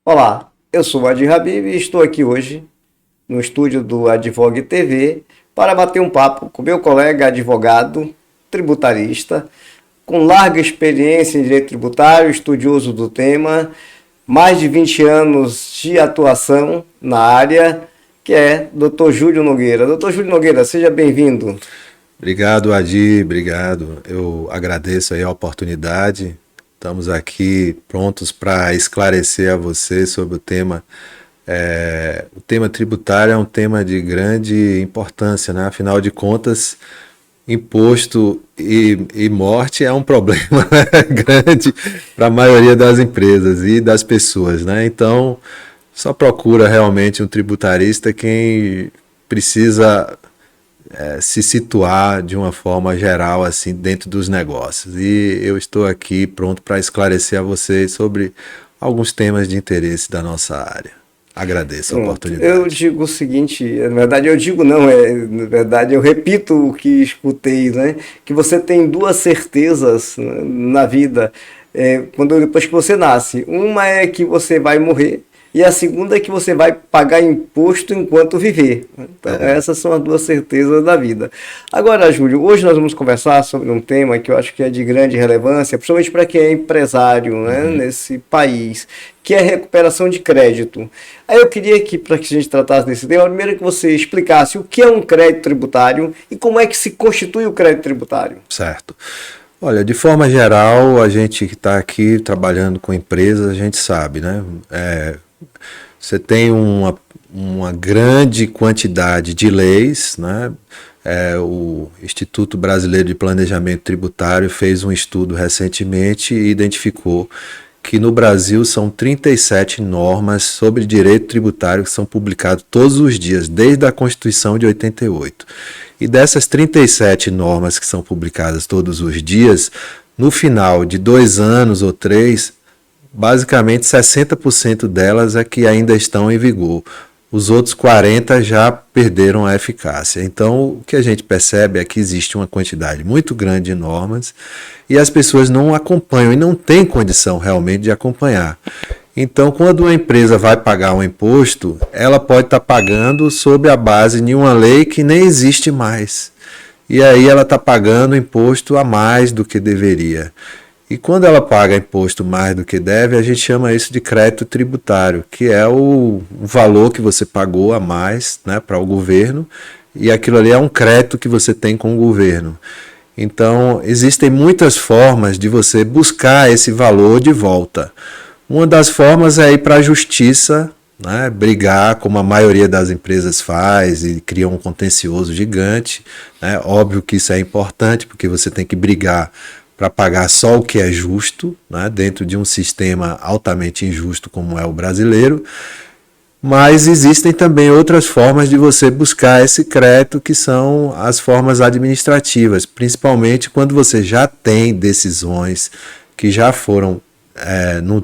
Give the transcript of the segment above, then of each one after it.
Olá, eu sou o Adi Habib e estou aqui hoje no estúdio do Advogue TV para bater um papo com meu colega advogado tributarista, com larga experiência em direito tributário, estudioso do tema, mais de 20 anos de atuação na área, que é Dr. Júlio Nogueira. Dr. Júlio Nogueira, seja bem-vindo. Obrigado, Adi, obrigado. Eu agradeço aí a oportunidade. Estamos aqui prontos para esclarecer a você sobre o tema. O tema tributário é um tema de grande importância, né? Afinal de contas, imposto e morte é um problema grande para a maioria das empresas e das pessoas, né? Então, só procura realmente um tributarista quem precisa se situar de uma forma geral assim dentro dos negócios. E eu estou aqui pronto para esclarecer a vocês sobre alguns temas de interesse da nossa área. Agradeço a oportunidade. Eu digo o seguinte, na verdade eu digo não, na verdade eu repito o que escutei, né? Que você tem duas certezas na vida, depois que você nasce. Uma é que você vai morrer, e a segunda é que você vai pagar imposto enquanto viver. Então, essas são as duas certezas da vida. Agora, Júlio, hoje nós vamos conversar sobre um tema que eu acho que é de grande relevância, principalmente para quem é empresário, né, nesse país, que é a recuperação de crédito. Aí eu queria que, para que a gente tratasse desse tema, primeiro que você explicasse o que é um crédito tributário e como é que se constitui o crédito tributário. Certo. Olha, de forma geral, a gente que está aqui trabalhando com empresas, a gente sabe, né? Você tem uma grande quantidade de leis, né? O Instituto Brasileiro de Planejamento Tributário fez um estudo recentemente e identificou que no Brasil são 37 normas sobre direito tributário que são publicadas todos os dias, desde a Constituição de 88. E dessas 37 normas que são publicadas todos os dias, no final de 2 anos ou 3, basicamente 60% delas é que ainda estão em vigor. Os outros 40% já perderam a eficácia. Então, o que a gente percebe é que existe uma quantidade muito grande de normas e as pessoas não acompanham e não têm condição realmente de acompanhar. Então, quando uma empresa vai pagar um imposto, ela pode estar pagando sob a base de uma lei que nem existe mais. E aí ela está pagando imposto a mais do que deveria. E quando ela paga imposto mais do que deve, a gente chama isso de crédito tributário, que é o valor que você pagou a mais, né, para o governo, e aquilo ali é um crédito que você tem com o governo. Então, existem muitas formas de você buscar esse valor de volta. Uma das formas é ir para a justiça, né, brigar, como a maioria das empresas faz, e cria um contencioso gigante. Né? Óbvio que isso é importante, porque você tem que brigar para pagar só o que é justo, né, dentro de um sistema altamente injusto como é o brasileiro, mas existem também outras formas de você buscar esse crédito, que são as formas administrativas, principalmente quando você já tem decisões que já foram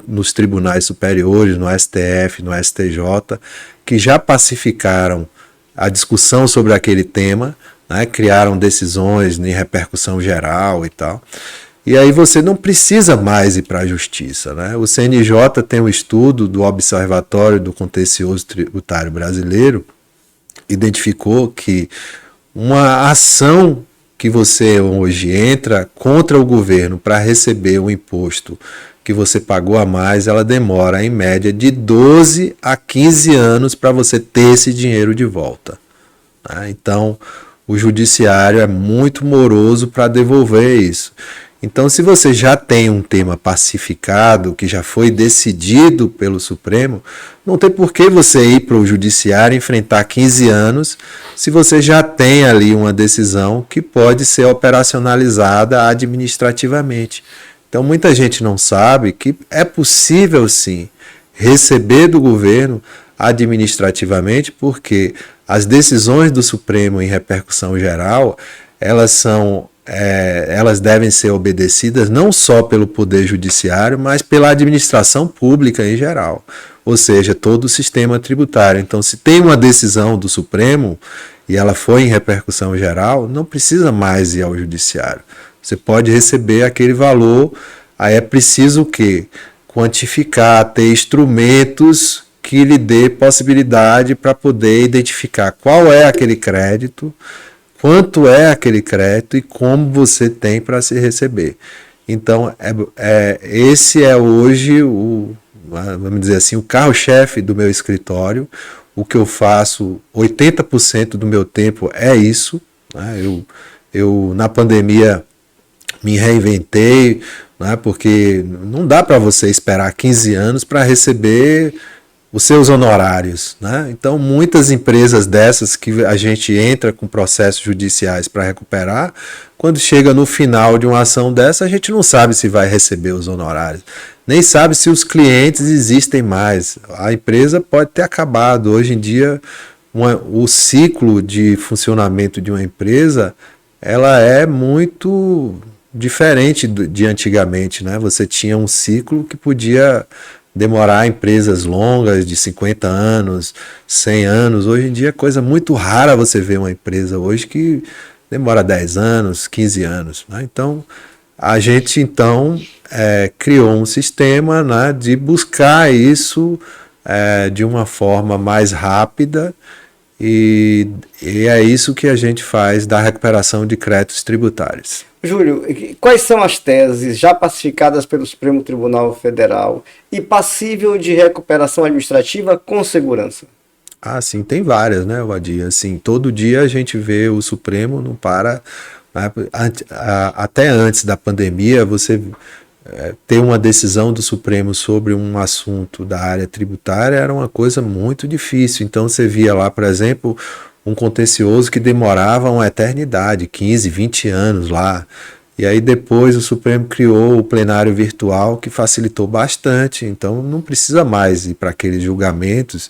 nos tribunais superiores, no STF, no STJ, que já pacificaram a discussão sobre aquele tema, né, criaram decisões em repercussão geral e tal. E aí você não precisa mais ir para a justiça. Né? O CNJ tem um estudo do Observatório do Contencioso Tributário Brasileiro, identificou que uma ação que você hoje entra contra o governo para receber o imposto que você pagou a mais, ela demora em média de 12 a 15 anos para você ter esse dinheiro de volta. Né? Então, o judiciário é muito moroso para devolver isso. Então, se você já tem um tema pacificado, que já foi decidido pelo Supremo, não tem por que você ir para o judiciário e enfrentar 15 anos, se você já tem ali uma decisão que pode ser operacionalizada administrativamente. Então, muita gente não sabe que é possível, sim, receber do governo administrativamente, porque as decisões do Supremo em repercussão geral, elas devem ser obedecidas não só pelo Poder Judiciário, mas pela administração pública em geral, ou seja, todo o sistema tributário. Então, se tem uma decisão do Supremo e ela foi em repercussão geral, não precisa mais ir ao Judiciário. Você pode receber aquele valor, aí é preciso que, quantificar, ter instrumentos que lhe dê possibilidade para poder identificar qual é aquele crédito, quanto é aquele crédito e como você tem para se receber. Então, esse é hoje vamos dizer assim, o carro-chefe do meu escritório. O que eu faço, 80% do meu tempo é isso, né? Eu na pandemia me reinventei, né? Porque não dá para você esperar 15 anos para receber os seus honorários, né? Então, muitas empresas dessas que a gente entra com processos judiciais para recuperar, quando chega no final de uma ação dessa, a gente não sabe se vai receber os honorários, nem sabe se os clientes existem mais. A empresa pode ter acabado. Hoje em dia, o ciclo de funcionamento de uma empresa, ela é muito diferente de antigamente, né? Você tinha um ciclo que podia demorar empresas longas de 50 anos, 100 anos. Hoje em dia é coisa muito rara você ver uma empresa hoje que demora 10 anos, 15 anos, né? Então, a gente então criou um sistema, né, de buscar isso de uma forma mais rápida e é isso que a gente faz da recuperação de créditos tributários. Júlio, quais são as teses já pacificadas pelo Supremo Tribunal Federal e passível de recuperação administrativa com segurança? Ah, sim, tem várias, né, Wadir? Assim, todo dia a gente vê o Supremo não para, né? Até antes da pandemia, você ter uma decisão do Supremo sobre um assunto da área tributária era uma coisa muito difícil. Então você via lá, por exemplo, um contencioso que demorava uma eternidade, 15, 20 anos lá. E aí depois o Supremo criou o plenário virtual que facilitou bastante. Então não precisa mais ir para aqueles julgamentos,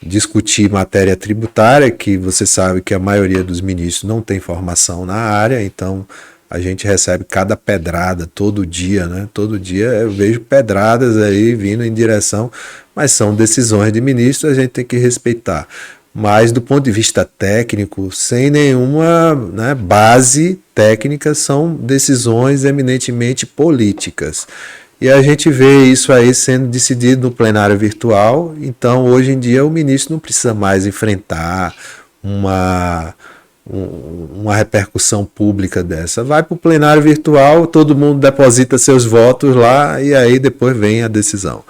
discutir matéria tributária, que você sabe que a maioria dos ministros não tem formação na área, então a gente recebe cada pedrada todo dia, né? Todo dia eu vejo pedradas aí vindo em direção, mas são decisões de ministro, a gente tem que respeitar. Mas do ponto de vista técnico, sem nenhuma, né, base técnica, são decisões eminentemente políticas. E a gente vê isso aí sendo decidido no plenário virtual. Então, hoje em dia, o ministro não precisa mais enfrentar uma repercussão pública dessa. Vai para o plenário virtual, todo mundo deposita seus votos lá e aí depois vem a decisão.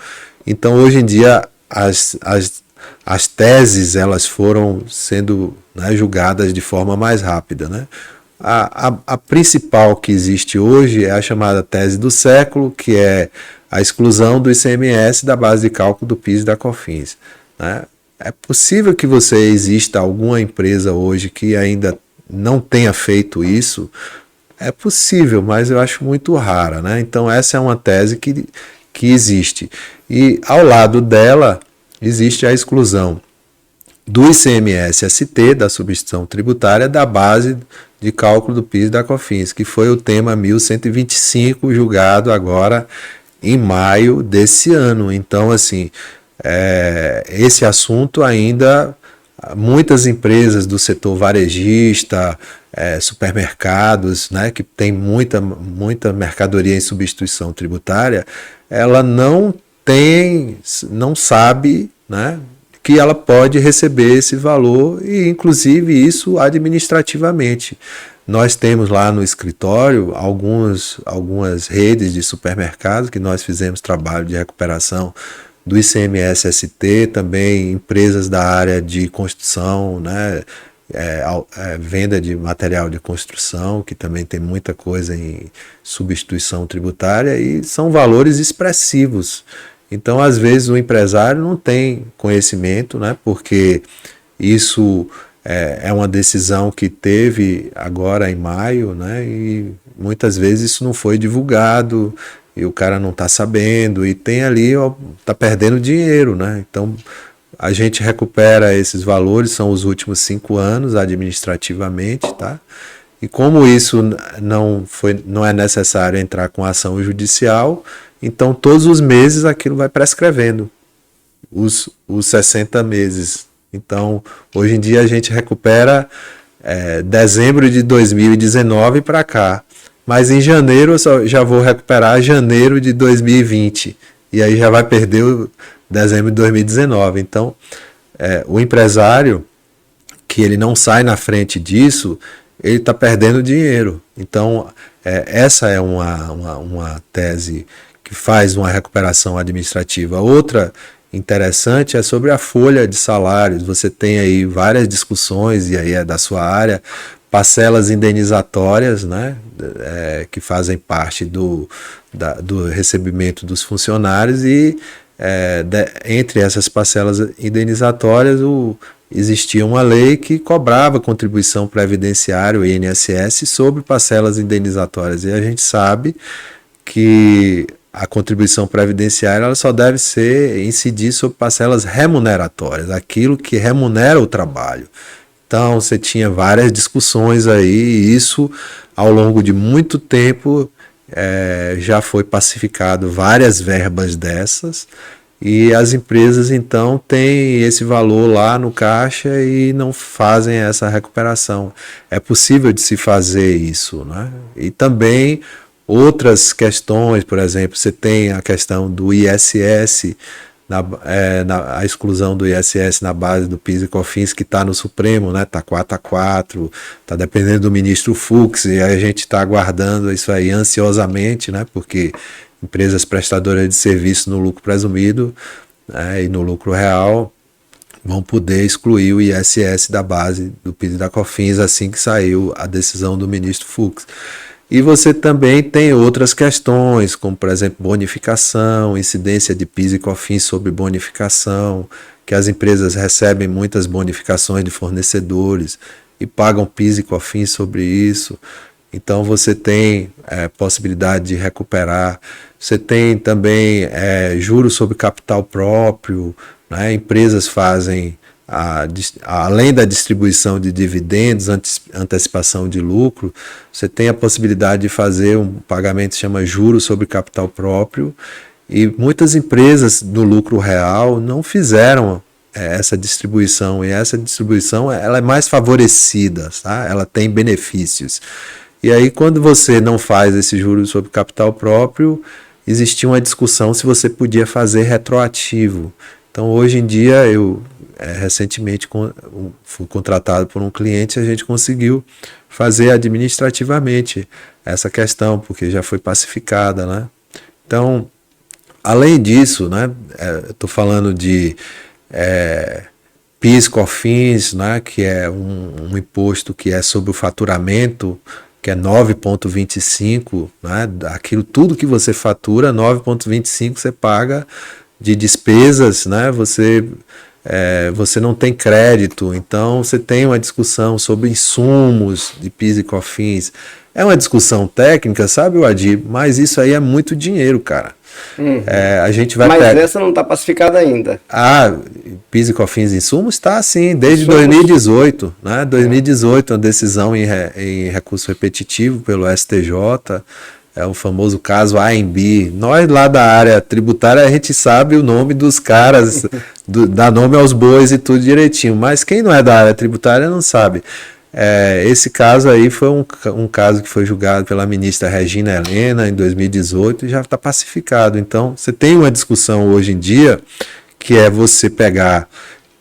Então, hoje em dia, as teses elas foram sendo, né, julgadas de forma mais rápida, né? A principal que existe hoje é a chamada tese do século, que é a exclusão do ICMS da base de cálculo do PIS e da COFINS, né? É possível que exista alguma empresa hoje que ainda não tenha feito isso? É possível, mas eu acho muito rara, né? Então essa é uma tese que existe. E ao lado dela existe a exclusão do ICMS-ST, da substituição tributária, da base de cálculo do PIS e da COFINS, que foi o tema 1125, julgado agora em maio desse ano. Então, assim, esse assunto ainda, muitas empresas do setor varejista, supermercados, né, que tem muita mercadoria em substituição tributária, ela não sabe, né, que ela pode receber esse valor e, inclusive, isso administrativamente. Nós temos lá no escritório algumas redes de supermercados que nós fizemos trabalho de recuperação do ICMS-ST, também empresas da área de construção, né, venda de material de construção, que também tem muita coisa em substituição tributária, e são valores expressivos. Então, às vezes, o empresário não tem conhecimento, né, porque isso é uma decisão que teve agora em maio, né, e muitas vezes isso não foi divulgado e o cara não está sabendo e tem ali, está perdendo dinheiro, né? Então, a gente recupera esses valores, são os últimos 5 anos administrativamente, tá? E como isso não é necessário entrar com ação judicial, então todos os meses aquilo vai prescrevendo, os 60 meses. Então, hoje em dia a gente recupera dezembro de 2019 para cá, mas em janeiro eu já vou recuperar janeiro de 2020. e aí já vai perder o dezembro de 2019. Então, o empresário que ele não sai na frente disso, ele está perdendo dinheiro. Então, essa é uma tese que faz uma recuperação administrativa. Outra interessante é sobre a folha de salários. Você tem aí várias discussões, e aí é da sua área, parcelas indenizatórias, né, que fazem parte do recebimento dos funcionários, e entre essas parcelas indenizatórias existia uma lei que cobrava contribuição previdenciária, o INSS, sobre parcelas indenizatórias, e a gente sabe que a contribuição previdenciária ela só deve incidir sobre parcelas remuneratórias, aquilo que remunera o trabalho. Então você tinha várias discussões aí, e isso ao longo de muito tempo já foi pacificado várias verbas dessas, e as empresas então têm esse valor lá no caixa e não fazem essa recuperação. É possível de se fazer isso, né? E também outras questões, por exemplo, você tem a questão do ISS, a exclusão do ISS na base do PIS e COFINS, que está no Supremo, né? Está 4-4, está dependendo do ministro Fux, e a gente está aguardando isso aí ansiosamente, né? Porque empresas prestadoras de serviço no lucro presumido, e no lucro real vão poder excluir o ISS da base do PIS e da COFINS assim que saiu a decisão do ministro Fux. E você também tem outras questões, como por exemplo bonificação, incidência de PIS e COFINS sobre bonificação, que as empresas recebem muitas bonificações de fornecedores e pagam PIS e COFINS sobre isso. Então você tem possibilidade de recuperar. Você tem também juros sobre capital próprio, né? Empresas fazem, além da distribuição de dividendos, antecipação de lucro, você tem a possibilidade de fazer um pagamento que se chama juros sobre capital próprio, e muitas empresas no lucro real não fizeram essa distribuição, e essa distribuição ela é mais favorecida, tá? Ela tem benefícios. E aí quando você não faz esse juros sobre capital próprio, existia uma discussão se você podia fazer retroativo. Então hoje em dia eu recentemente fui contratado por um cliente e a gente conseguiu fazer administrativamente essa questão, porque já foi pacificada, né? Então, além disso, né, estou falando de PIS, COFINS, né, que é um imposto que é sobre o faturamento, que é 9,25, né, aquilo tudo que você fatura, 9,25 você paga de despesas, né, você não tem crédito, então você tem uma discussão sobre insumos de PIS e COFINS. É uma discussão técnica, sabe, Wadir? Mas isso aí é muito dinheiro, cara. Uhum. A gente vai Mas essa não está pacificada ainda. PIS e COFINS insumos está assim, desde 2018, né? 2018, uma decisão em recurso repetitivo pelo STJ, é o famoso caso AMB. Nós lá da área tributária, a gente sabe o nome dos caras, dá nome aos bois e tudo direitinho, mas quem não é da área tributária não sabe. Esse caso aí foi um caso que foi julgado pela ministra Regina Helena em 2018 e já está pacificado. Então, você tem uma discussão hoje em dia que é você pegar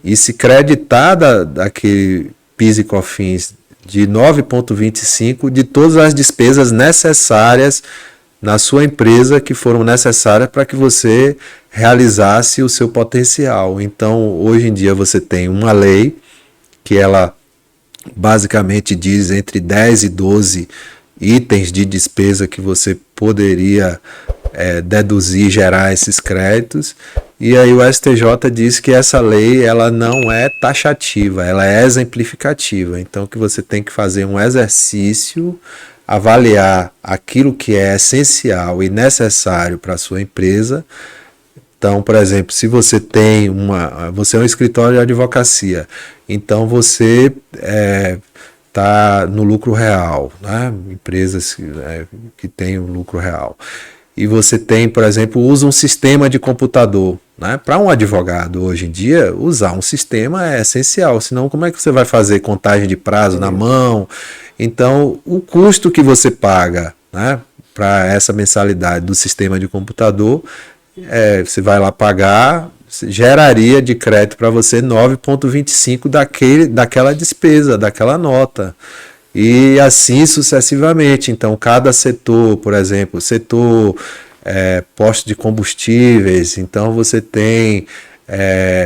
e se creditar daquele PIS e COFINS de 9,25 de todas as despesas necessárias na sua empresa que foram necessárias para que você realizasse o seu potencial. Então, hoje em dia você tem uma lei que ela basicamente diz entre 10 e 12 itens de despesa que você poderia deduzir e gerar esses créditos, e aí o STJ diz que essa lei ela não é taxativa, ela é exemplificativa, então que você tem que fazer um exercício, avaliar aquilo que é essencial e necessário para a sua empresa. Então, por exemplo, se você você é um escritório de advocacia, então você está no lucro real, né? Empresas que têm o lucro real. E você tem, por exemplo, usa um sistema de computador, né? Para um advogado hoje em dia, usar um sistema é essencial, senão como é que você vai fazer contagem de prazo na mão? Então, o custo que você paga, né, para essa mensalidade do sistema de computador você vai lá pagar, geraria de crédito para você 9,25 daquela despesa, daquela nota. E assim sucessivamente. Então, cada setor, por exemplo, setor posto de combustíveis, então você tem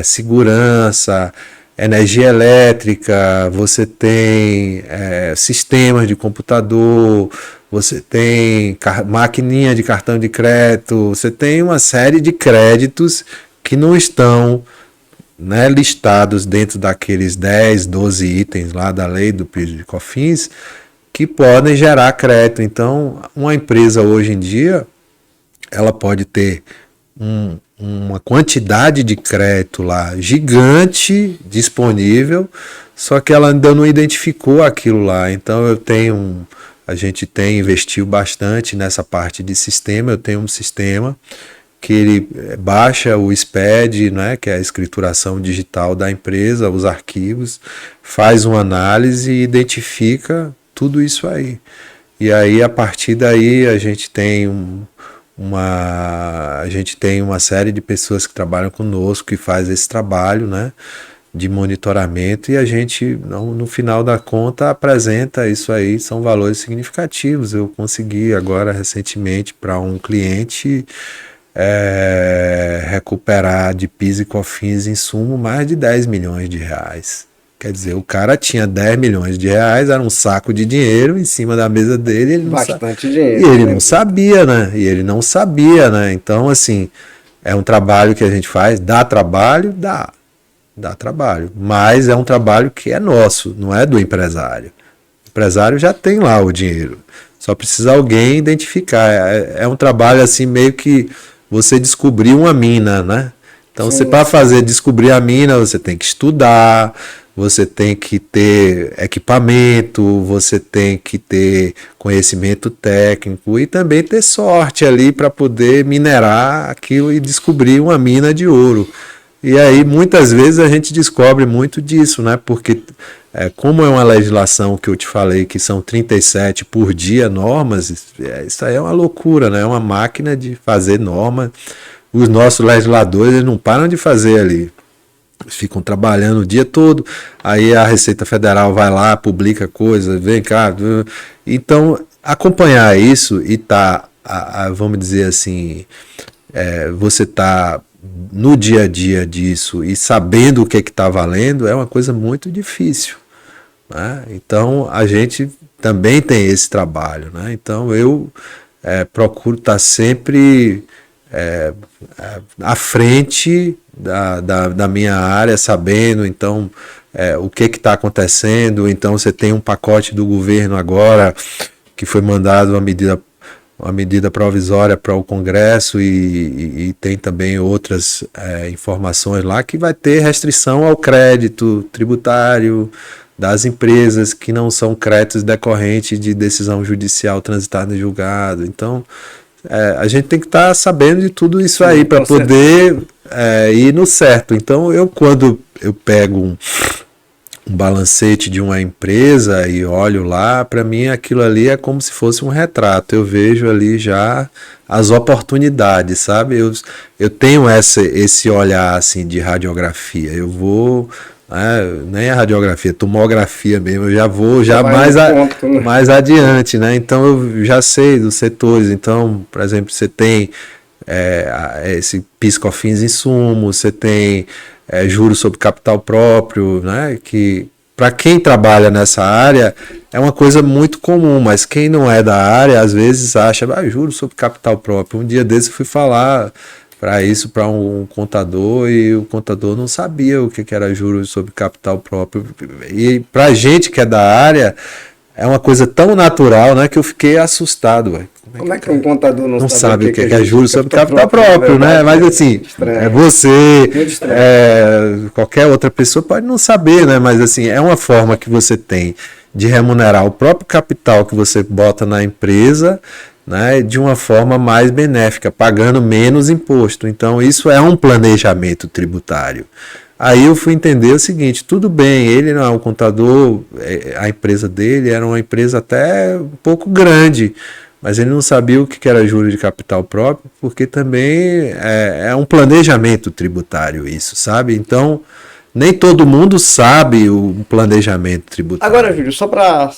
segurança, energia elétrica, você tem sistemas de computador, você tem maquininha de cartão de crédito, você tem uma série de créditos que não estão, né, listados dentro daqueles 10, 12 itens lá da lei do PIS e COFINS que podem gerar crédito. Então, uma empresa hoje em dia, ela pode ter uma quantidade de crédito lá gigante disponível, só que ela ainda não identificou aquilo lá. Então a gente investiu bastante nessa parte de sistema. Eu tenho um sistema que ele baixa o SPED, né, que é a escrituração digital da empresa, os arquivos, faz uma análise e identifica tudo isso aí. E aí, a partir daí, a gente tem uma série de pessoas que trabalham conosco, que faz esse trabalho, né, de monitoramento, e a gente, no final da conta, apresenta isso aí. São valores significativos. Eu consegui agora, recentemente, para um cliente, recuperar de PIS e COFINS insumo mais de 10 milhões de reais. Quer dizer, o cara tinha 10 milhões de reais, era um saco de dinheiro em cima da mesa dele. Bastante dinheiro. E ele não sabia, né? Então, assim, é um trabalho que a gente faz, dá trabalho, dá trabalho, mas é um trabalho que é nosso, não é do empresário. O empresário já tem lá o dinheiro, só precisa alguém identificar. É um trabalho assim, meio que você descobrir uma mina, né? Então, para descobrir a mina, você tem que estudar, você tem que ter equipamento, você tem que ter conhecimento técnico e também ter sorte ali para poder minerar aquilo e descobrir uma mina de ouro. E aí, muitas vezes, a gente descobre muito disso, né? Porque, como é uma legislação que eu te falei, que são 37 por dia normas, isso aí é uma loucura, né? É uma máquina de fazer norma. Os nossos legisladores, eles não param de fazer ali. Eles ficam trabalhando o dia todo, aí a Receita Federal vai lá, publica coisa, vem cá. Então, acompanhar isso e vamos dizer assim, você tá no dia a dia disso e sabendo o que está valendo, é uma coisa muito difícil, né? Então, a gente também tem esse trabalho, né? Então, eu procuro estar sempre à frente da minha área, sabendo, então, o que está acontecendo. Então, você tem um pacote do governo agora que foi mandado uma medida provisória para o Congresso e tem também outras informações lá que vai ter restrição ao crédito tributário das empresas que não são créditos decorrentes de decisão judicial transitada em julgado. Então, a gente tem que estar sabendo de tudo isso aí para poder ir no certo. Então, quando eu pego um balancete de uma empresa e olho lá, para mim aquilo ali é como se fosse um retrato. Eu vejo ali já as oportunidades, sabe? Eu tenho esse olhar assim de radiografia. Eu vou, nem a radiografia, tomografia mesmo, eu já vou mais adiante, né? Então eu já sei dos setores. Então, por exemplo, você tem esse PIS, COFINS insumos, você tem juros sobre capital próprio, né? Que para quem trabalha nessa área é uma coisa muito comum, mas quem não é da área às vezes acha, juros sobre capital próprio. Um dia desse eu fui falar para um contador e o contador não sabia o que era juros sobre capital próprio. E para a gente que é da área é uma coisa tão natural, né, que eu fiquei assustado. Véio. Como é que um contador não sabe o que é juros sobre capital próprio, né? Mas assim, qualquer outra pessoa pode não saber, né? Mas assim, é uma forma que você tem de remunerar o próprio capital que você bota na empresa, né, de uma forma mais benéfica, pagando menos imposto. Então, isso é um planejamento tributário. Aí eu fui entender o seguinte: tudo bem, ele não é um contador, a empresa dele era uma empresa até um pouco grande, mas ele não sabia o que era juros de capital próprio, porque também é um planejamento tributário isso, sabe? Então, nem todo mundo sabe o planejamento tributário. Agora, Júlio, só para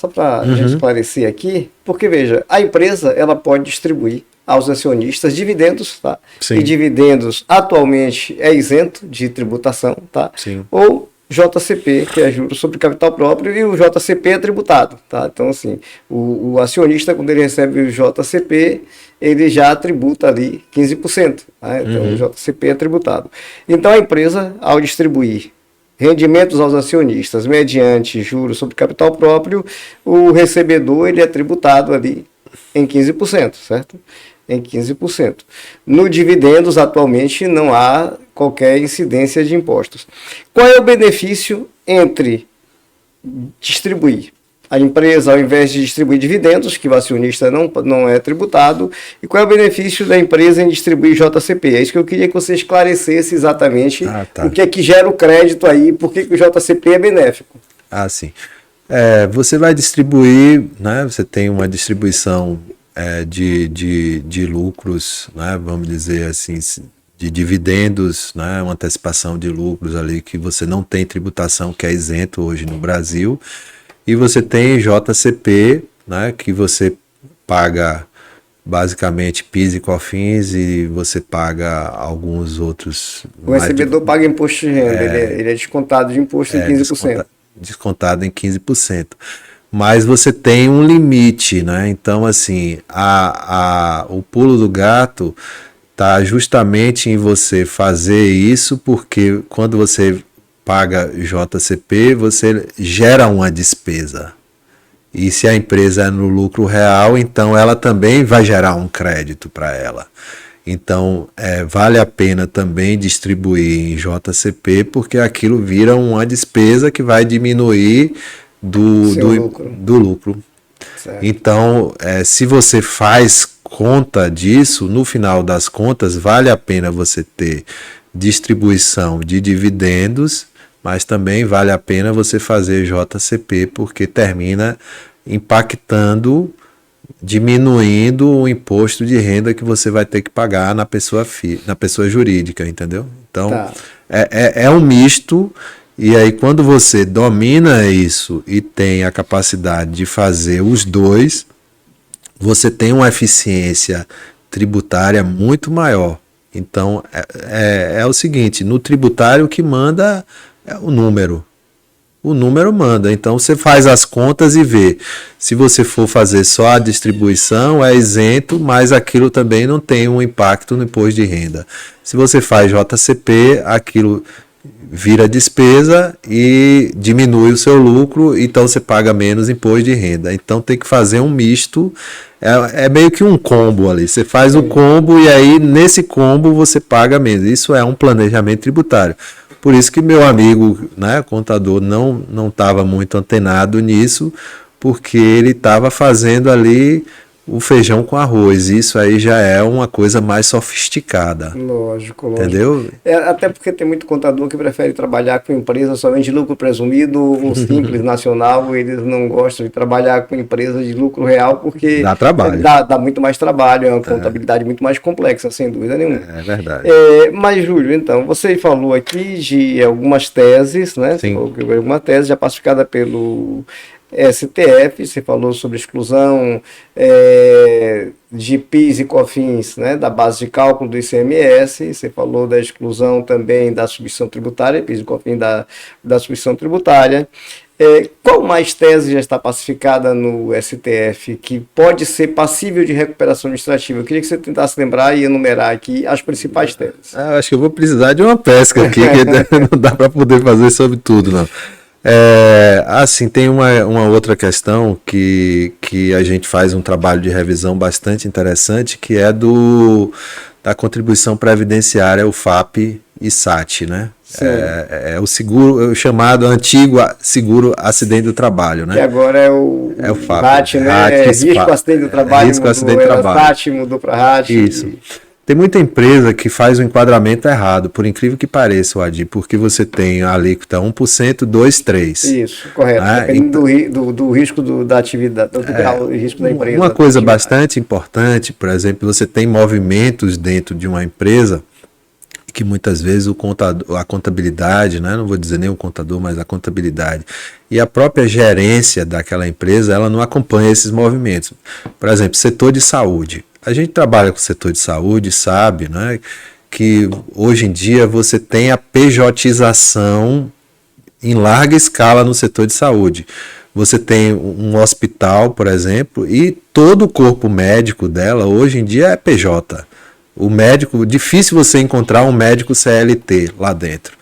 gente esclarecer aqui, porque veja, a empresa ela pode distribuir aos acionistas dividendos, tá? Sim. E dividendos atualmente é isento de tributação, tá? Sim. Ou JCP, que é juros sobre capital próprio, e o JCP é tributado, tá? Então, assim, o acionista, quando ele recebe o JCP, ele já tributa ali 15%, tá? Então, o JCP é tributado. Então, a empresa, ao distribuir rendimentos aos acionistas mediante juros sobre capital próprio, o recebedor ele é tributado ali em 15%, certo? Em 15%. No dividendos, atualmente, não há qualquer incidência de impostos. Qual é o benefício entre distribuir? A empresa, ao invés de distribuir dividendos, que o acionista não é tributado, e qual é o benefício da empresa em distribuir JCP? É isso que eu queria que você esclarecesse exatamente o que é que gera o crédito aí, por que o JCP é benéfico. Ah, sim. Você vai distribuir, né? Você tem uma distribuição de lucros, né? Vamos dizer assim, de dividendos, né? Uma antecipação de lucros ali que você não tem tributação, que é isento hoje no Brasil. E você tem JCP, né? Que você paga basicamente PIS e COFINS e você paga alguns outros... O recebedor paga imposto de renda, ele é descontado de imposto em 15%. Descontado em 15%. Mas você tem um limite, né? Então, assim, o pulo do gato está justamente em você fazer isso, porque quando você paga JCP, você gera uma despesa. E se a empresa é no lucro real, então ela também vai gerar um crédito para ela. Então, vale a pena também distribuir em JCP, porque aquilo vira uma despesa que vai diminuir do lucro. Certo. Então, se você faz conta disso, no final das contas, vale a pena você ter distribuição de dividendos, mas também vale a pena você fazer JCP, porque termina impactando, diminuindo o imposto de renda que você vai ter que pagar na pessoa jurídica, entendeu? Então, é um misto, e aí quando você domina isso e tem a capacidade de fazer os dois, você tem uma eficiência tributária muito maior. Então, é o seguinte, no tributário o que manda é o número. O número manda, então você faz as contas e vê. Se você for fazer só a distribuição, é isento, mas aquilo também não tem um impacto no imposto de renda. Se você faz JCP, aquilo vira despesa e diminui o seu lucro, então você paga menos imposto de renda. Então tem que fazer um misto, é meio que um combo ali. Você faz o combo e aí nesse combo você paga menos. Isso é um planejamento tributário. Por isso que meu amigo, né, contador, não estava muito antenado nisso, porque ele estava fazendo ali o feijão com arroz. Isso aí já é uma coisa mais sofisticada. Lógico. Entendeu? Até porque tem muito contador que prefere trabalhar com empresa somente de lucro presumido ou simples nacional. Eles não gostam de trabalhar com empresa de lucro real porque dá trabalho. Dá muito mais trabalho, é uma contabilidade muito mais complexa, sem dúvida nenhuma. É verdade. Mas, Júlio, então, você falou aqui de algumas teses, né? Sim. Uma tese já pacificada pelo STF, você falou sobre exclusão de PIS e COFINS, né, da base de cálculo do ICMS, você falou da exclusão também da substituição tributária, PIS e COFINS da substituição tributária. Qual mais tese já está pacificada no STF que pode ser passível de recuperação administrativa? Eu queria que você tentasse lembrar e enumerar aqui as principais teses. Acho que eu vou precisar de uma pesca aqui, que não dá para poder fazer sobre tudo, não. Assim, tem uma outra questão que a gente faz um trabalho de revisão bastante interessante, que é da contribuição previdenciária, o FAP e SAT, né? O seguro, o chamado antigo seguro acidente do trabalho, né? Que agora é o FAP, RAT, né? Risco acidente do trabalho, risco acidente do trabalho. SAT mudou para RAT. Isso. Tem muita empresa que faz o enquadramento errado, por incrível que pareça, Adi, porque você tem a alíquota 1%, 2%, 3%. Isso, correto. Dependendo do risco da atividade, do grau de risco da empresa. Uma coisa bastante importante, por exemplo, você tem movimentos dentro de uma empresa que muitas vezes a contabilidade, né? Não vou dizer nem o contador, mas a contabilidade e a própria gerência daquela empresa, ela não acompanha esses movimentos. Por exemplo, setor de saúde. A gente trabalha com o setor de saúde, sabe, né, que hoje em dia você tem a pejotização em larga escala no setor de saúde. Você tem um hospital, por exemplo, e todo o corpo médico dela hoje em dia é PJ. O médico, difícil você encontrar um médico CLT lá dentro.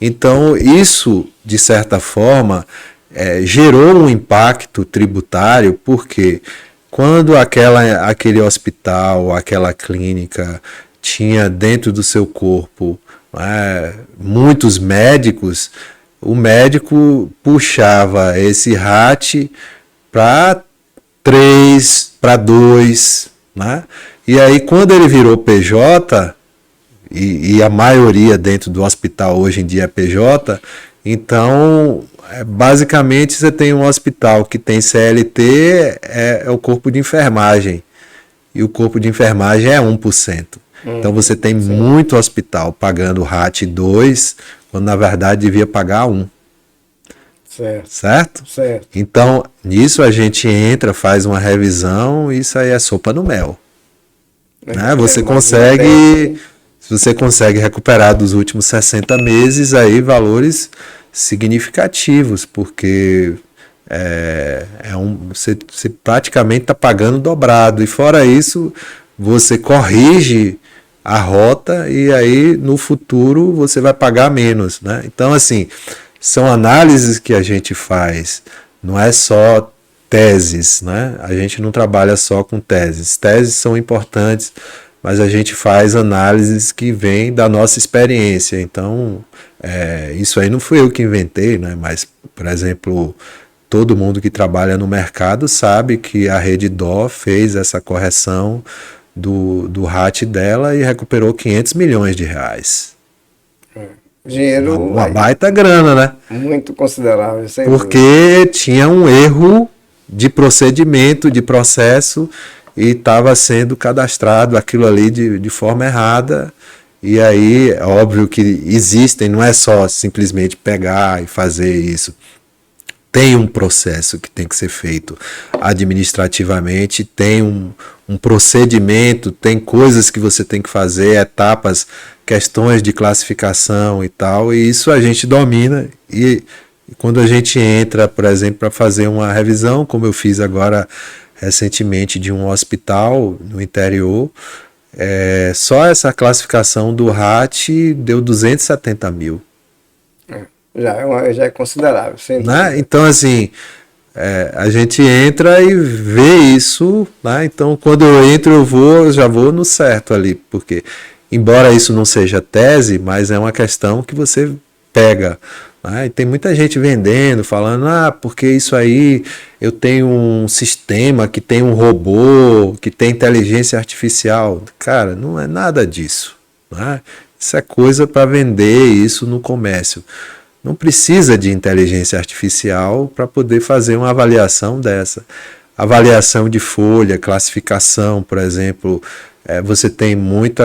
Então, isso, de certa forma, gerou um impacto tributário, porque quando aquele hospital, aquela clínica tinha dentro do seu corpo muitos médicos, o médico puxava esse RAT para 3, para 2, né? E aí, quando ele virou PJ, e a maioria dentro do hospital hoje em dia é PJ, então, basicamente, você tem um hospital que tem CLT, é o corpo de enfermagem, e o corpo de enfermagem é 1%. Então, você tem muito hospital pagando RAT 2, quando na verdade devia pagar 1%. Certo? Então, nisso a gente entra, faz uma revisão, e isso aí é sopa no mel. Né? Se você consegue recuperar dos últimos 60 meses aí valores significativos, porque você praticamente está pagando dobrado, e fora isso você corrige a rota e aí no futuro você vai pagar menos, né? Então, assim, são análises que a gente faz, não é só teses, né? A gente não trabalha só com teses. Teses são importantes, mas a gente faz análises que vêm da nossa experiência. Então, isso aí não fui eu que inventei, né? Mas, por exemplo, todo mundo que trabalha no mercado sabe que a Redditor fez essa correção do RAT dela e recuperou 500 milhões de reais. Dinheiro... Uma baita grana, né? Muito considerável. Porque tinha um erro de procedimento, de processo, e estava sendo cadastrado aquilo ali de forma errada. E aí, é óbvio que existem, não é só simplesmente pegar e fazer isso. Tem um processo que tem que ser feito administrativamente, tem um procedimento, tem coisas que você tem que fazer, etapas, questões de classificação e tal, e isso a gente domina. E quando a gente entra, por exemplo, para fazer uma revisão, como eu fiz agora recentemente de um hospital no interior, só essa classificação do RAT deu 270 mil. Já é considerável. Né? Então, assim, a gente entra e vê isso, né? Então, quando eu entro, eu já vou no certo ali, porque, embora isso não seja tese, mas é uma questão que você pega. E tem muita gente vendendo, falando, porque isso aí eu tenho um sistema que tem um robô, que tem inteligência artificial. Cara, não é nada disso. Né? Isso é coisa para vender isso no comércio. Não precisa de inteligência artificial para poder fazer uma avaliação dessa. Avaliação de folha, classificação, por exemplo, você tem muito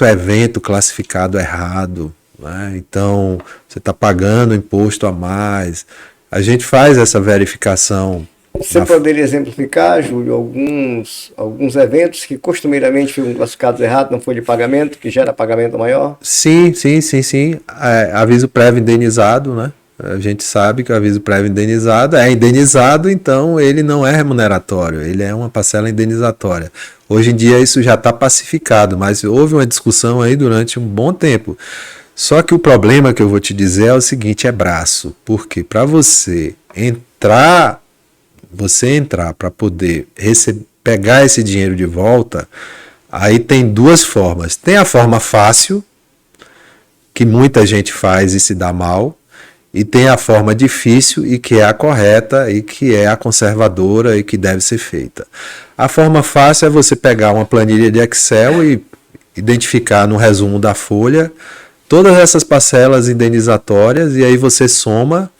evento classificado errado. Né? Então, você está pagando imposto a mais. A gente faz essa verificação. Você poderia exemplificar, Júlio, alguns eventos que costumeiramente ficam classificados errados, não foi de pagamento, que gera pagamento maior? Sim. Aviso prévio indenizado, né? A gente sabe que o aviso prévio indenizado é indenizado, então ele não é remuneratório, ele é uma parcela indenizatória. Hoje em dia isso já está pacificado, mas houve uma discussão aí durante um bom tempo. Só que o problema que eu vou te dizer é o seguinte, é braço. Porque para você entrar para poder pegar esse dinheiro de volta, aí tem duas formas. Tem a forma fácil, que muita gente faz e se dá mal, E tem a forma difícil e que é a correta e que é a conservadora e que deve ser feita. A forma fácil é você pegar uma planilha de Excel e identificar no resumo da folha todas essas parcelas indenizatórias e aí você soma,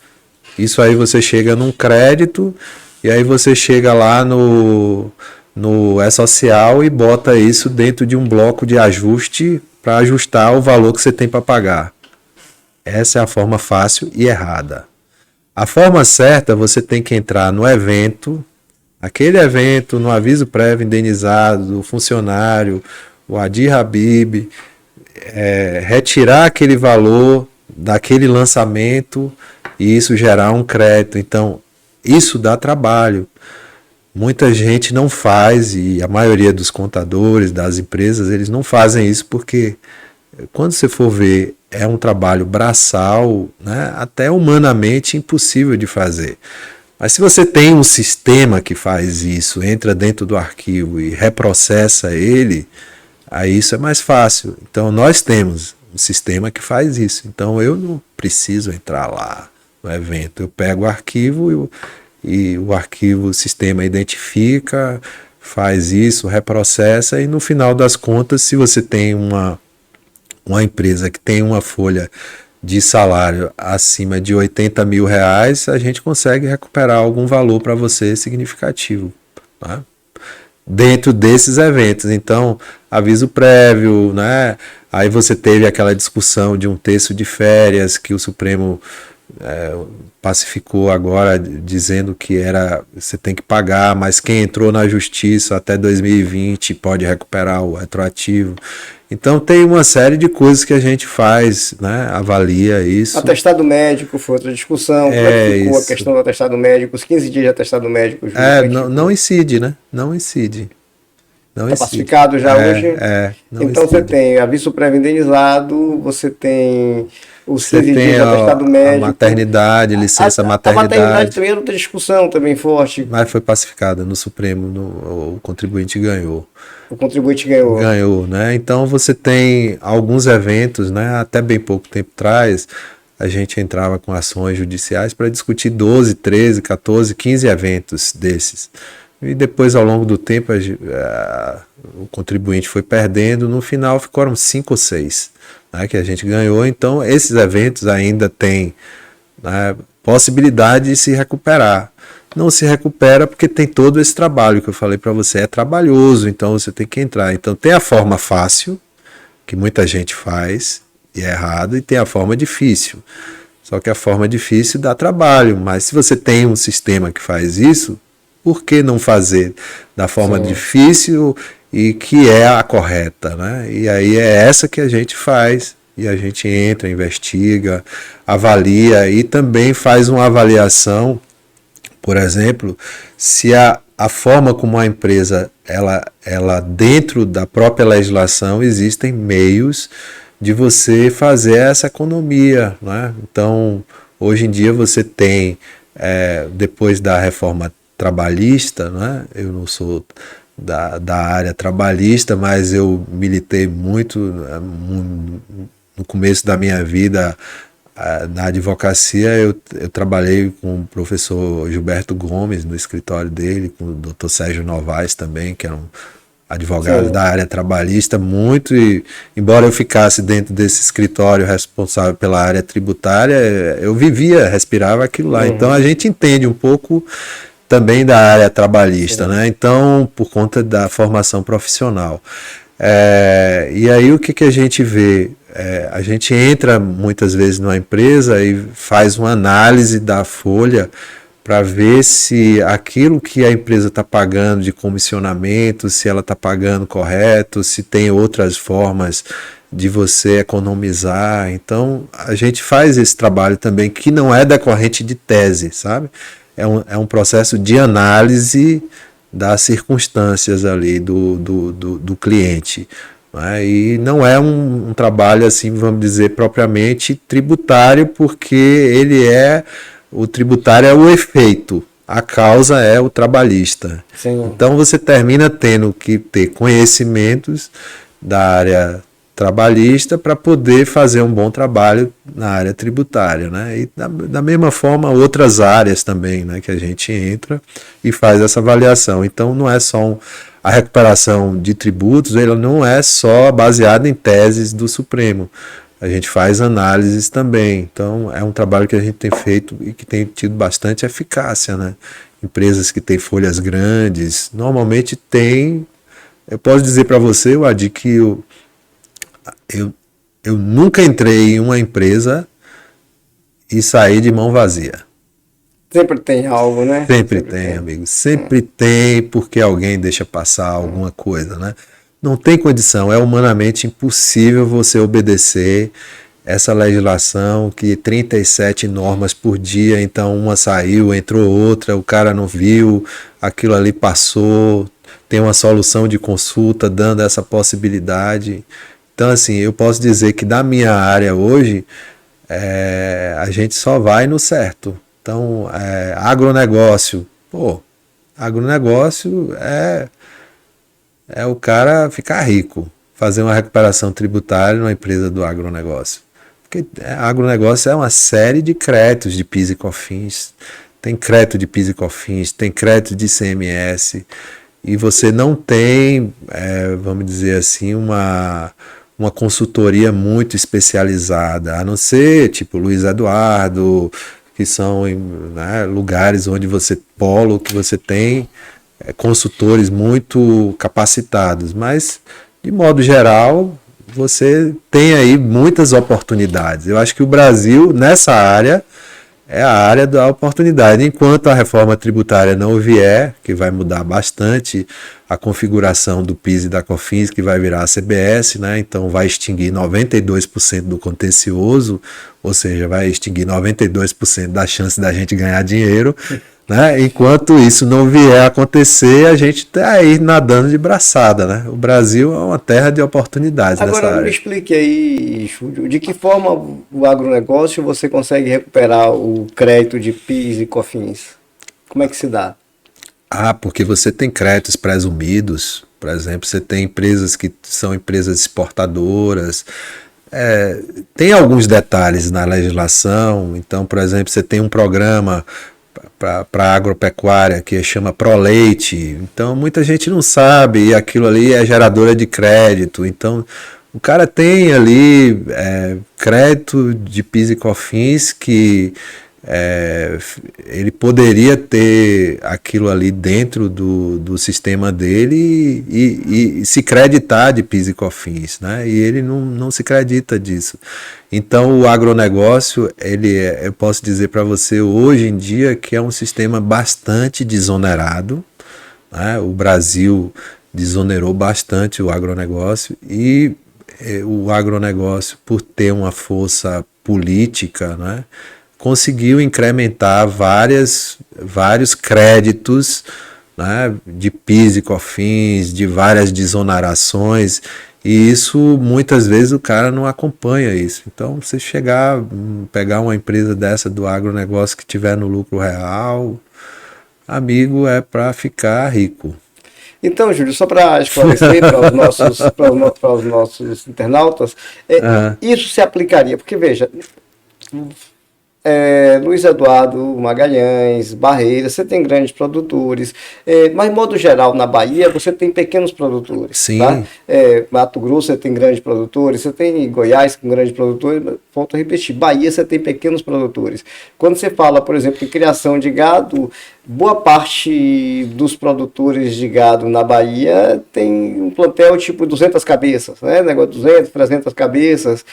isso aí você chega num crédito e aí você chega lá no E-Social e bota isso dentro de um bloco de ajuste para ajustar o valor que você tem para pagar. Essa é a forma fácil e errada. A forma certa, você tem que entrar no evento, aquele evento, no aviso prévio indenizado do funcionário, o Adi Habib, retirar aquele valor daquele lançamento e isso gerar um crédito. Então, isso dá trabalho. Muita gente não faz, e a maioria dos contadores, das empresas, eles não fazem isso porque, quando você for ver, é um trabalho braçal, né, até humanamente impossível de fazer. Mas se você tem um sistema que faz isso, entra dentro do arquivo e reprocessa ele, aí isso é mais fácil. Então nós temos um sistema que faz isso. Então eu não preciso entrar lá no evento. Eu pego o arquivo e o arquivo, o sistema identifica, faz isso, reprocessa e no final das contas, se você tem uma empresa que tem uma folha de salário acima de 80 mil reais, a gente consegue recuperar algum valor para você significativo, tá? Dentro desses eventos. Então, aviso prévio, né? Aí você teve aquela discussão de um terço de férias que o Supremo pacificou agora, dizendo que você tem que pagar, mas quem entrou na justiça até 2020 pode recuperar o retroativo. Então tem uma série de coisas que a gente faz, né? Avalia isso. Atestado médico foi outra discussão. Como é que ficou a questão do atestado médico, os 15 dias de atestado médico? Não incide, né? Não incide. Está pacificado já hoje? Então incide. Você tem aviso prévio indenizado, você tem os 15 dias de atestado médico. A maternidade, licença maternidade. A maternidade também era outra discussão também forte. Mas foi pacificada no Supremo, o contribuinte ganhou. O contribuinte ganhou. Ganhou, né? Então você tem alguns eventos, né? Até bem pouco tempo atrás, a gente entrava com ações judiciais para discutir 12, 13, 14, 15 eventos desses. E depois, ao longo do tempo, o contribuinte foi perdendo. No final, ficaram 5 ou 6, né, que a gente ganhou. Então, esses eventos ainda têm, né, possibilidade de se recuperar. Não se recupera porque tem todo esse trabalho que eu falei para você. É trabalhoso, então você tem que entrar. Então, tem a forma fácil, que muita gente faz, e é errado, e tem a forma difícil. Só que a forma difícil dá trabalho. Mas se você tem um sistema que faz isso, por que não fazer da forma difícil e que é a correta, né? E aí é essa que a gente faz, e a gente entra, investiga, avalia e também faz uma avaliação, por exemplo, se a forma como a empresa, ela dentro da própria legislação, existem meios de você fazer essa economia, né? Então, hoje em dia você tem, depois da reforma trabalhista, né? Eu não sou da área trabalhista, mas eu militei muito no começo da minha vida na advocacia. Eu trabalhei com o professor Gilberto Gomes no escritório dele, com o Dr. Sérgio Novaes também, que eram advogados da área trabalhista, muito, e embora eu ficasse dentro desse escritório responsável pela área tributária, eu vivia, respirava aquilo lá. Então a gente entende um pouco também da área trabalhista, né? Então, por conta da formação profissional. E aí o que a gente vê? A gente entra muitas vezes numa empresa e faz uma análise da folha para ver se aquilo que a empresa está pagando de comissionamento, se ela está pagando correto, se tem outras formas de você economizar. Então, a gente faz esse trabalho também, que não é decorrente de tese, sabe? É um processo de análise das circunstâncias ali do cliente, né? E não é um trabalho, assim, vamos dizer, propriamente tributário, porque o tributário é o efeito, a causa é o trabalhista. Sim. Então você termina tendo que ter conhecimentos da área trabalhista para poder fazer um bom trabalho na área tributária, né? E da mesma forma outras áreas também, né, que a gente entra e faz essa avaliação. Então não é só a recuperação de tributos, ela não é só baseada em teses do Supremo. A gente faz análises também. Então é um trabalho que a gente tem feito e que tem tido bastante eficácia, né? Empresas que têm folhas grandes, normalmente tem. Eu posso dizer para você, Adi, que eu nunca entrei em uma empresa e saí de mão vazia. Sempre tem algo, né? Sempre tem, amigo. Sempre tem, porque alguém deixa passar alguma coisa, né? Não tem condição, é humanamente impossível você obedecer essa legislação que 37 normas por dia, então uma saiu, entrou outra, o cara não viu, aquilo ali passou, tem uma solução de consulta dando essa possibilidade. Então, assim, eu posso dizer que da minha área hoje, a gente só vai no certo. Então, agronegócio, agronegócio é o cara ficar rico, fazer uma recuperação tributária numa empresa do agronegócio. Porque agronegócio é uma série de créditos de PIS e COFINS, tem crédito de PIS e COFINS, tem crédito de ICMS, e você não tem, vamos dizer assim, uma consultoria muito especializada, a não ser tipo Luiz Eduardo, que são né, lugares onde que você tem consultores muito capacitados, mas de modo geral você tem aí muitas oportunidades. Eu acho que o Brasil nessa área é a área da oportunidade. Enquanto a reforma tributária não vier, que vai mudar bastante a configuração do PIS e da COFINS, que vai virar a CBS, né? Então vai extinguir 92% do contencioso, ou seja, vai extinguir 92% da chance da gente ganhar dinheiro. Né? Enquanto isso não vier a acontecer, a gente está aí nadando de braçada, né? O Brasil é uma terra de oportunidades nessa área. Agora me explique aí, Júlio, de que forma o agronegócio você consegue recuperar o crédito de PIS e COFINS? Como é que se dá? Porque você tem créditos presumidos, por exemplo, você tem empresas que são empresas exportadoras. Tem alguns detalhes na legislação, então, por exemplo, você tem um programa para agropecuária que chama ProLeite, então muita gente não sabe, e aquilo ali é geradora de crédito, então o cara tem ali crédito de PIS e COFINS que ele poderia ter aquilo ali dentro do sistema dele e se creditar de PIS e COFINS, né? E ele não se acredita disso. Então o agronegócio, eu posso dizer para você hoje em dia que é um sistema bastante desonerado, né? O Brasil desonerou bastante o agronegócio e o agronegócio, por ter uma força política, né, conseguiu incrementar vários créditos, né, de PIS e COFINS, de várias desonerações, e isso muitas vezes o cara não acompanha isso. Então, você pegar uma empresa dessa do agronegócio que tiver no lucro real, amigo, é para ficar rico. Então, Júlio, só para esclarecer para os nossos internautas, isso se aplicaria, porque veja, Luiz Eduardo Magalhães, Barreira, você tem grandes produtores, mas de modo geral na Bahia você tem pequenos produtores. Sim. Tá? Mato Grosso você tem grandes produtores, você tem Goiás com grandes produtores, volto a repetir, Bahia você tem pequenos produtores. Quando você fala, por exemplo, em criação de gado, boa parte dos produtores de gado na Bahia tem um plantel tipo 200 cabeças, né? Negócio de 200, 300 cabeças,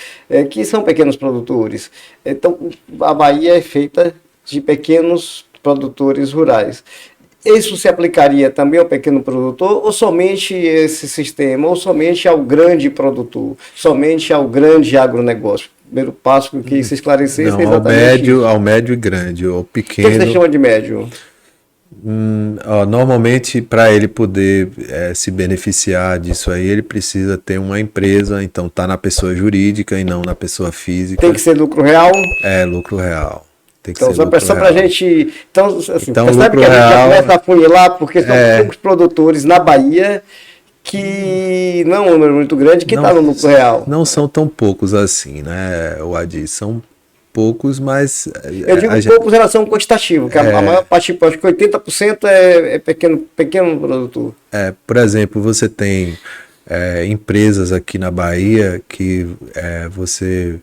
que são pequenos produtores. Então, a Bahia é feita de pequenos produtores rurais. Isso se aplicaria também ao pequeno produtor ou somente esse sistema, ou somente ao grande produtor, somente ao grande agronegócio? Primeiro passo que eu quis esclarecer. Não, ao médio e grande, ao pequeno. O que você chama de médio? Normalmente, para ele poder se beneficiar disso aí, ele precisa ter uma empresa, então tá na pessoa jurídica e não na pessoa física. Tem que ser lucro real? Lucro real. Tem que então, ser só para a gente. Então, assim, então percebe que a gente já começa a funilar, porque são poucos produtores na Bahia que não é um número muito grande que Não, está no lucro real. não são tão poucos assim, né, Wadi? São poucos, mas Eu digo poucos em relação ao quantitativo, que a maior parte, tipo, acho que 80% é pequeno produtor. por exemplo, você tem empresas aqui na Bahia que você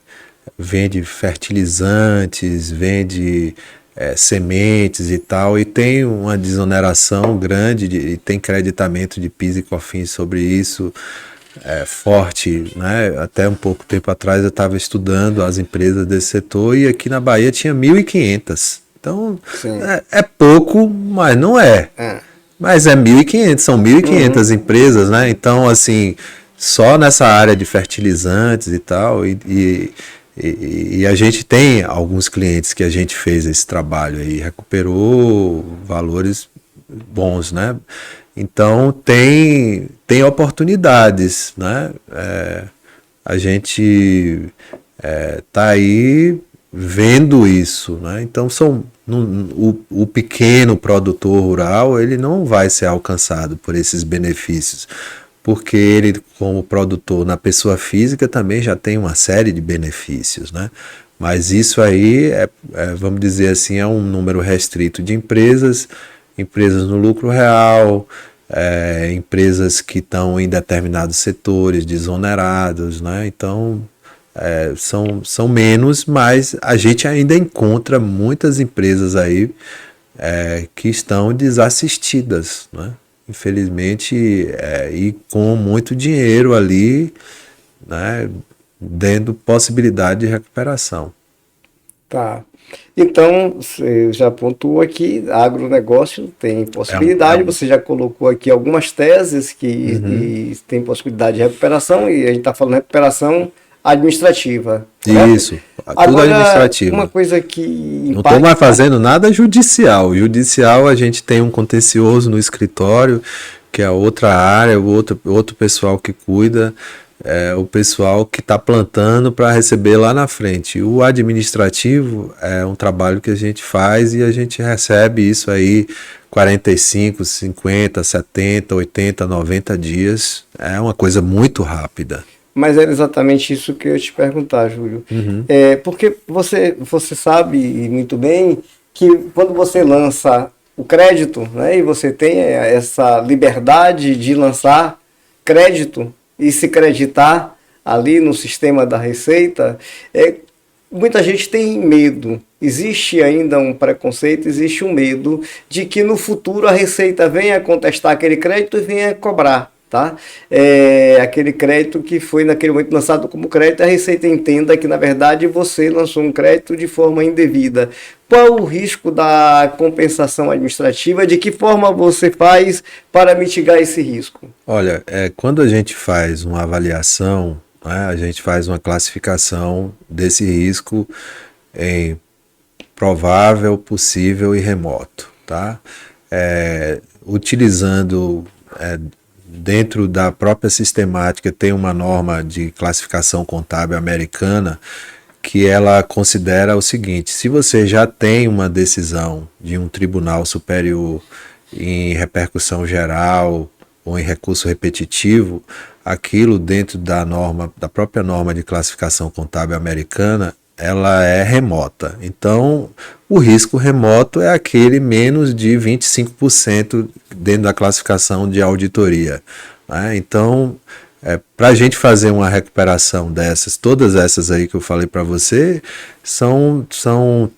vende fertilizantes, vende sementes e tal, e tem uma desoneração grande, e tem creditamento de PIS e COFINS sobre isso, forte, né? Até um pouco tempo atrás eu estava estudando as empresas desse setor e aqui na Bahia tinha 1.500. Então é pouco, mas não é. Mas é 1.500, são 1.500 empresas, né? Então, assim, só nessa área de fertilizantes e tal, e a gente tem alguns clientes que a gente fez esse trabalho aí, recuperou valores bons, né? Então tem oportunidades, né? A gente tá aí vendo isso, né? Então o pequeno produtor rural ele não vai ser alcançado por esses benefícios, porque ele, como produtor na pessoa física, também já tem uma série de benefícios, né? Mas isso aí vamos dizer assim, é um número restrito de empresas no lucro real, empresas que estão em determinados setores desonerados, né? Então são menos, mas a gente ainda encontra muitas empresas aí que estão desassistidas, né? Infelizmente, e com muito dinheiro ali, né, dando possibilidade de recuperação. Tá. Então, você já pontuou aqui, agronegócio tem possibilidade, você já colocou aqui algumas teses que tem possibilidade de recuperação, e a gente está falando de recuperação administrativa. Correto? Isso, tudo Agora, administrativo. uma coisa que não estou mais fazendo nada judicial. Judicial a gente tem um contencioso no escritório, que é outra área, outro pessoal que cuida, o pessoal que está plantando para receber lá na frente. O administrativo é um trabalho que a gente faz e a gente recebe isso aí 45, 50, 70, 80, 90 dias. É uma coisa muito rápida. Mas era exatamente isso que eu ia te perguntar, Júlio. Porque você sabe muito bem que quando você lança o crédito, né, e você tem essa liberdade de lançar crédito e se creditar ali no sistema da Receita, muita gente tem medo. Existe ainda um preconceito, existe um medo de que no futuro a Receita venha contestar aquele crédito e venha cobrar. Tá? Aquele crédito que foi naquele momento lançado como crédito, a Receita entenda que na verdade você lançou um crédito de forma indevida. Qual o risco da compensação administrativa? De que forma você faz para mitigar esse risco? Olha, quando a gente faz uma avaliação, né, a gente faz uma classificação desse risco em provável, possível e remoto, tá? Utilizando dentro da própria sistemática tem uma norma de classificação contábil americana que ela considera o seguinte: se você já tem uma decisão de um tribunal superior em repercussão geral ou em recurso repetitivo, aquilo dentro da norma, da própria norma de classificação contábil americana, ela é remota. Então, o risco remoto é aquele menos de 25% dentro da classificação de auditoria, né? Então, para a gente fazer uma recuperação dessas, todas essas aí que eu falei para você, são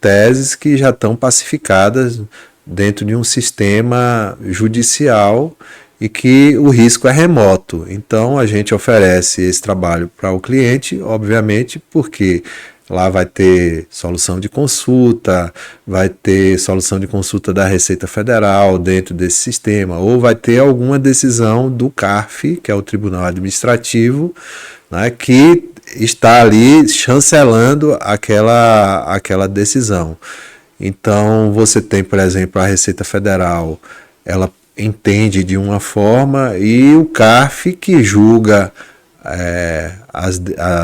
teses que já estão pacificadas dentro de um sistema judicial e que o risco é remoto. Então, a gente oferece esse trabalho para o cliente, obviamente, porque lá vai ter solução de consulta, vai ter solução de consulta da Receita Federal dentro desse sistema, ou vai ter alguma decisão do CARF, que é o Tribunal Administrativo, né, que está ali chancelando aquela decisão. Então, você tem, por exemplo, a Receita Federal, ela entende de uma forma e o CARF, que julga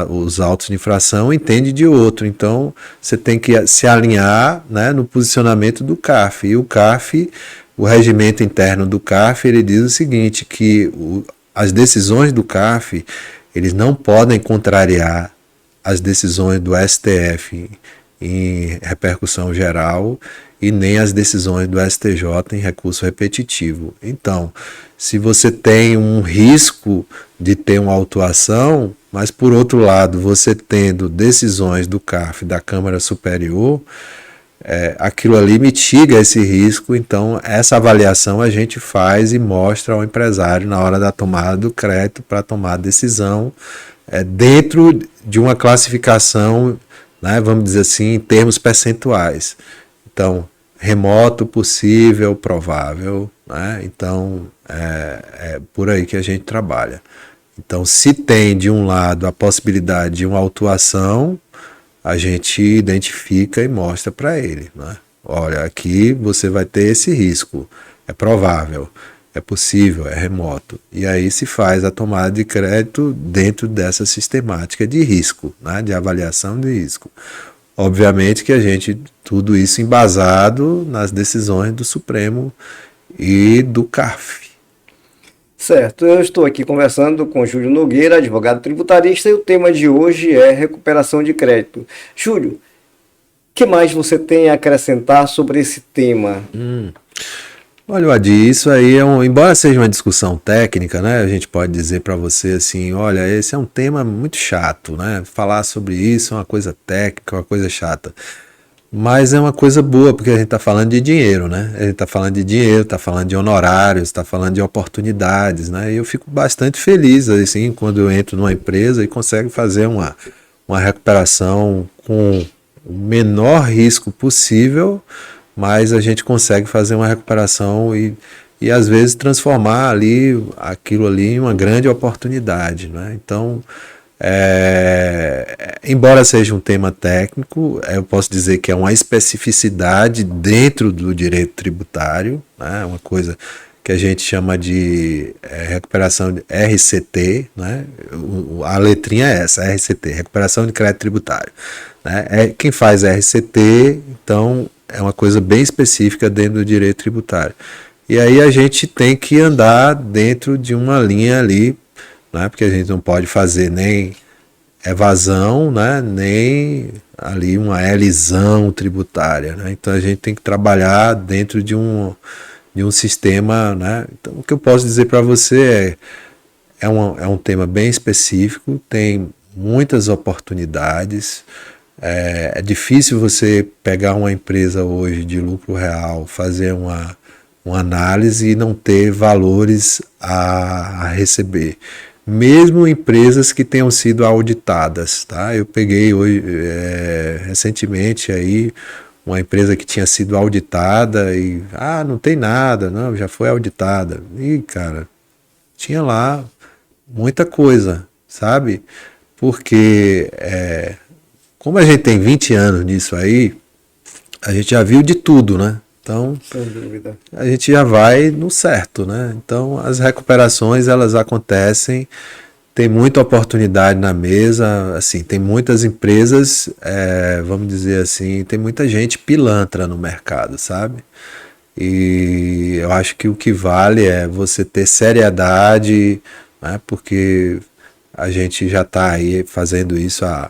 os autos de infração, entende de outro. Então você tem que se alinhar, né, no posicionamento do CARF. E o CARF, o regimento interno do CARF, ele diz o seguinte, que as decisões do CARF, eles não podem contrariar as decisões do STF em repercussão geral e nem as decisões do STJ em recurso repetitivo. Então, se você tem um risco de ter uma autuação, mas por outro lado você tendo decisões do CARF da Câmara Superior, aquilo ali mitiga esse risco. Então essa avaliação a gente faz e mostra ao empresário na hora da tomada do crédito para tomar a decisão dentro de uma classificação, né, vamos dizer assim, em termos percentuais. Então, remoto, possível, provável, né? Então é por aí que a gente trabalha. Então, se tem de um lado a possibilidade de uma autuação, a gente identifica e mostra para ele, né? Olha, aqui você vai ter esse risco, é provável, é possível, é remoto. E aí se faz a tomada de crédito dentro dessa sistemática de risco, né? De avaliação de risco. Obviamente que a gente, tudo isso embasado nas decisões do Supremo e do CARF. Certo, eu estou aqui conversando com Júlio Nogueira, advogado tributarista, e o tema de hoje é recuperação de crédito. Júlio, o que mais você tem a acrescentar sobre esse tema? Olha, Adi, isso aí embora seja uma discussão técnica, né? A gente pode dizer para você assim, olha, esse é um tema muito chato, né? Falar sobre isso é uma coisa técnica, uma coisa chata. Mas é uma coisa boa, porque a gente está falando de dinheiro, né? A gente está falando de dinheiro, está falando de honorários, está falando de oportunidades, né? E eu fico bastante feliz, assim, quando eu entro numa empresa e consigo fazer uma recuperação com o menor risco possível, mas a gente consegue fazer uma recuperação e às vezes transformar aquilo ali em uma grande oportunidade, né? Então, embora seja um tema técnico, eu posso dizer que é uma especificidade dentro do direito tributário, né? Uma coisa que a gente chama de recuperação de RCT, né? A letrinha é essa, RCT, recuperação de crédito tributário, né? Quem faz RCT, então é uma coisa bem específica dentro do direito tributário. E aí a gente tem que andar dentro de uma linha ali, né? Porque a gente não pode fazer nem evasão, né? Nem ali uma elisão tributária, né? Então a gente tem que trabalhar dentro de um sistema, né? Então o que eu posso dizer para você é um tema bem específico, tem muitas oportunidades. É difícil você pegar uma empresa hoje de lucro real, fazer uma análise e não ter valores a receber. Mesmo empresas que tenham sido auditadas, tá? Eu peguei hoje, recentemente aí uma empresa que tinha sido auditada e não tem nada, não, já foi auditada. E cara, tinha lá muita coisa, sabe? Porque como a gente tem 20 anos nisso aí, a gente já viu de tudo, né? Então, sem dúvida, a gente já vai no certo, né? Então, as recuperações, elas acontecem, tem muita oportunidade na mesa, assim, tem muitas empresas, vamos dizer assim, tem muita gente pilantra no mercado, sabe? E eu acho que o que vale é você ter seriedade, né? Porque a gente já está aí fazendo isso há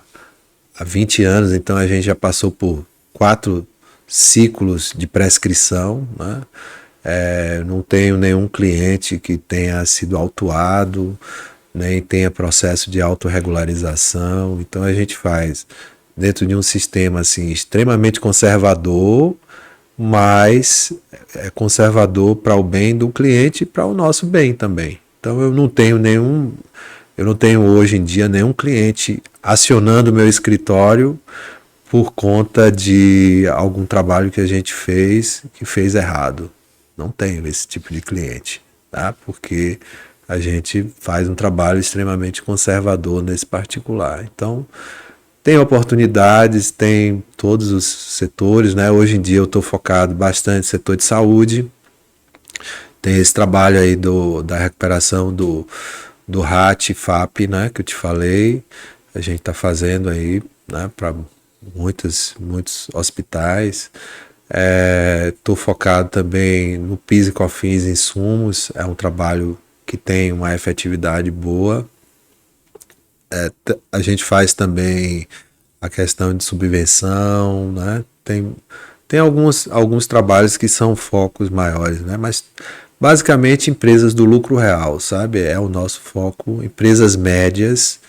20 anos, então a gente já passou por 4 ciclos de prescrição, né? Não tenho nenhum cliente que tenha sido autuado, nem tenha processo de autorregularização. Então a gente faz dentro de um sistema assim, extremamente conservador, mas é conservador para o bem do cliente e para o nosso bem também. Então eu não tenho hoje em dia nenhum cliente acionando o meu escritório por conta de algum trabalho que a gente fez que fez errado. Não tenho esse tipo de cliente, tá? Porque a gente faz um trabalho extremamente conservador nesse particular. Então, tem oportunidades, tem todos os setores, né? Hoje em dia eu estou focado bastante no setor de saúde. Tem esse trabalho aí da recuperação do RAT, FAP, né? Que eu te falei. A gente está fazendo aí, né? Para muitos hospitais. Estou focado também no PIS e COFINS insumos, é um trabalho que tem uma efetividade boa. A gente faz também a questão de subvenção, né? Tem alguns trabalhos que são focos maiores, né? Mas basicamente empresas do lucro real, sabe? É o nosso foco, empresas médias,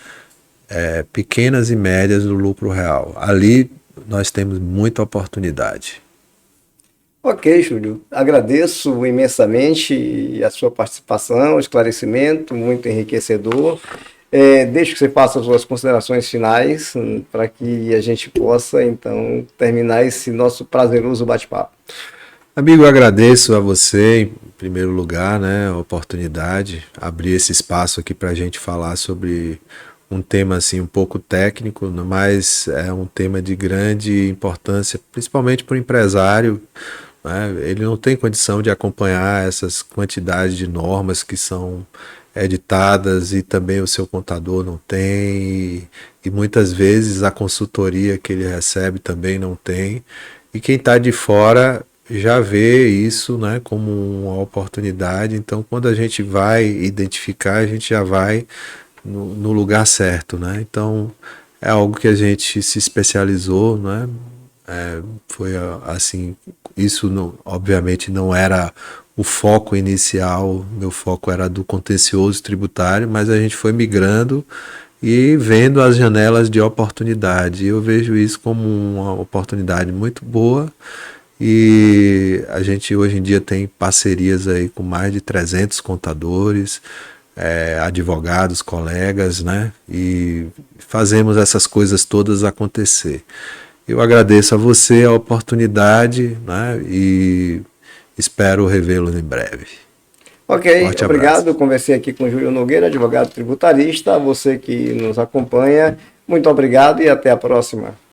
pequenas e médias do lucro real. Ali nós temos muita oportunidade. Ok, Júlio. Agradeço imensamente a sua participação, o esclarecimento, muito enriquecedor. Deixo que você faça as suas considerações finais para que a gente possa, então, terminar esse nosso prazeroso bate-papo. Amigo, eu agradeço a você, em primeiro lugar, né, a oportunidade, abrir esse espaço aqui para a gente falar sobre um tema assim um pouco técnico, mas é um tema de grande importância, principalmente para o empresário, né? Ele não tem condição de acompanhar essas quantidades de normas que são editadas e também o seu contador não tem, e muitas vezes a consultoria que ele recebe também não tem. E quem está de fora já vê isso, né, como uma oportunidade. Então, quando a gente vai identificar, a gente já vai no lugar certo, né? Então, é algo que a gente se especializou, né? Foi assim, isso não, obviamente não era o foco inicial, meu foco era do contencioso tributário, mas a gente foi migrando e vendo as janelas de oportunidade. Eu vejo isso como uma oportunidade muito boa, e a gente hoje em dia tem parcerias aí com mais de 300 contadores, advogados, colegas, né? E fazemos essas coisas todas acontecer. Eu agradeço a você a oportunidade, né? E espero revê-lo em breve. Ok, Forte obrigado. abraço. Eu conversei aqui com o Júlio Nogueira, advogado tributarista. Você que nos acompanha, muito obrigado e até a próxima.